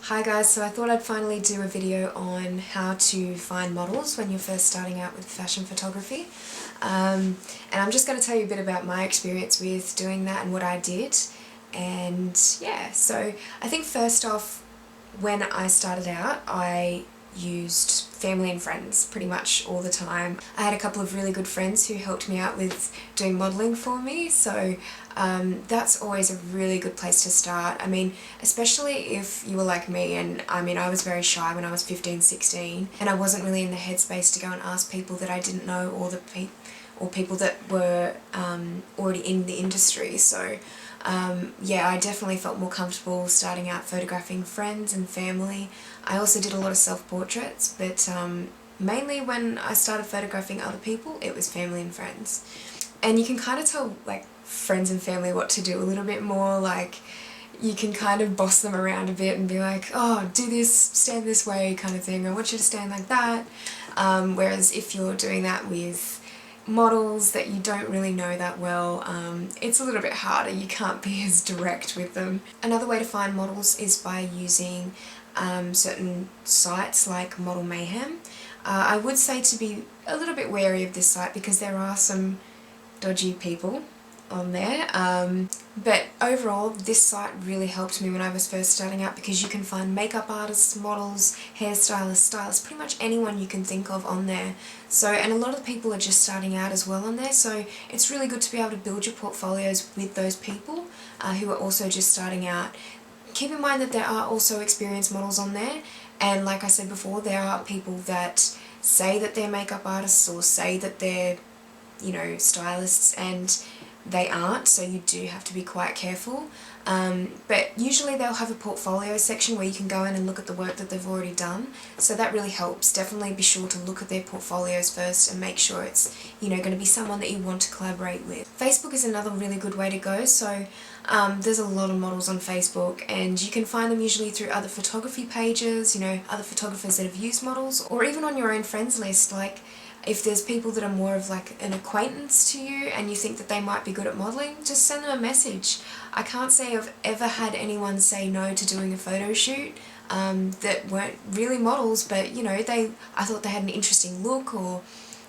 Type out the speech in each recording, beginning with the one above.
Hi guys, so I thought I'd finally do a video on how to find models when you're first starting out with fashion photography. And I'm just going to tell you a bit about my experience with doing that and what I did. And yeah, so I think first off, when I started out, I used family and friends pretty much all the time. I had a couple of really good friends who helped me out with doing modelling for me, so that's always a really good place to start. I mean, especially if you were like me, and I was very shy when I was 15, 16, and I wasn't really in the headspace to go and ask people that I didn't know or people that were already in the industry. So yeah, I definitely felt more comfortable starting out photographing friends and family. I also did a lot of self-portraits, but mainly when I started photographing other people, it was family and friends. And you can kind of tell like friends and family what to do a little bit more, like you can kind of boss them around a bit and be like, oh, do this, stand this way kind of thing, I want you to stand like that. Whereas if you're doing that with models that you don't really know that well, it's a little bit harder, you can't be as direct with them. Another way to find models is by using certain sites like Model Mayhem. I would say to be a little bit wary of this site because there are some dodgy people on there, but overall this site really helped me when I was first starting out because you can find makeup artists, models, hairstylists, stylists, pretty much anyone you can think of on there. So, and a lot of people are just starting out as well on there, so it's really good to be able to build your portfolios with those people who are also just starting out. Keep in mind that there are also experienced models on there, and like I said before, there are people that say that they're makeup artists or say that they're, you know, stylists, and they aren't, so you do have to be quite careful. But usually they'll have a portfolio section where you can go in and look at the work that they've already done, so that really helps. Definitely be sure to look at their portfolios first and make sure it's, you know, going to be someone that you want to collaborate with. Facebook is another really good way to go, so there's a lot of models on Facebook, and you can find them usually through other photography pages, you know, other photographers that have used models, or even on your own friends list. Like, if there's people that are more of like an acquaintance to you and you think that they might be good at modelling, just send them a message. I can't say I've ever had anyone say no to doing a photo shoot that weren't really models, but you know, I thought they had an interesting look, or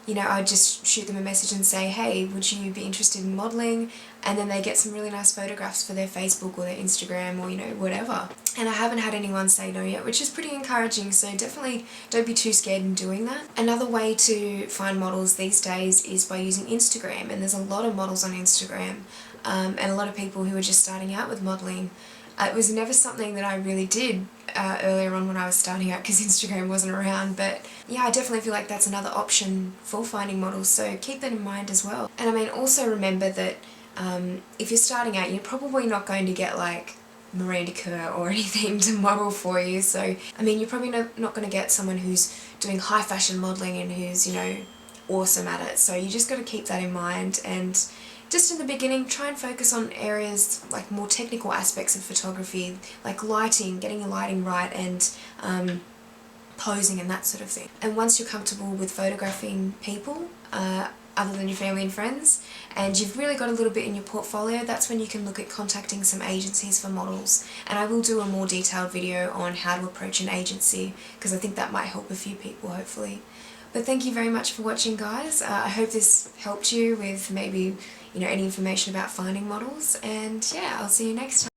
you know, I'd just shoot them a message and say, hey, would you be interested in modelling? And then they get some really nice photographs for their Facebook or their Instagram or, you know, whatever. And I haven't had anyone say no yet, which is pretty encouraging, so definitely don't be too scared in doing that. Another way to find models these days is by using Instagram, and there's a lot of models on Instagram, and a lot of people who are just starting out with modelling. It was never something that I really did earlier on when I was starting out because Instagram wasn't around, but yeah, I definitely feel like that's another option for finding models, so keep that in mind as well. And I mean, also remember that if you're starting out, you're probably not going to get like Miranda Kerr or anything to model for you, so I mean, you're probably not going to get someone who's doing high fashion modelling and who's, you know, awesome at it, so you just got to keep that in mind. And just in the beginning, try and focus on areas like more technical aspects of photography, like lighting, getting your lighting right, and posing and that sort of thing. And once you're comfortable with photographing people, other than your family and friends, and you've really got a little bit in your portfolio, that's when you can look at contacting some agencies for models. And I will do a more detailed video on how to approach an agency, because I think that might help a few people, hopefully. But thank you very much for watching, guys. I hope this helped you with maybe, you know, any information about finding models, and yeah, I'll see you next time.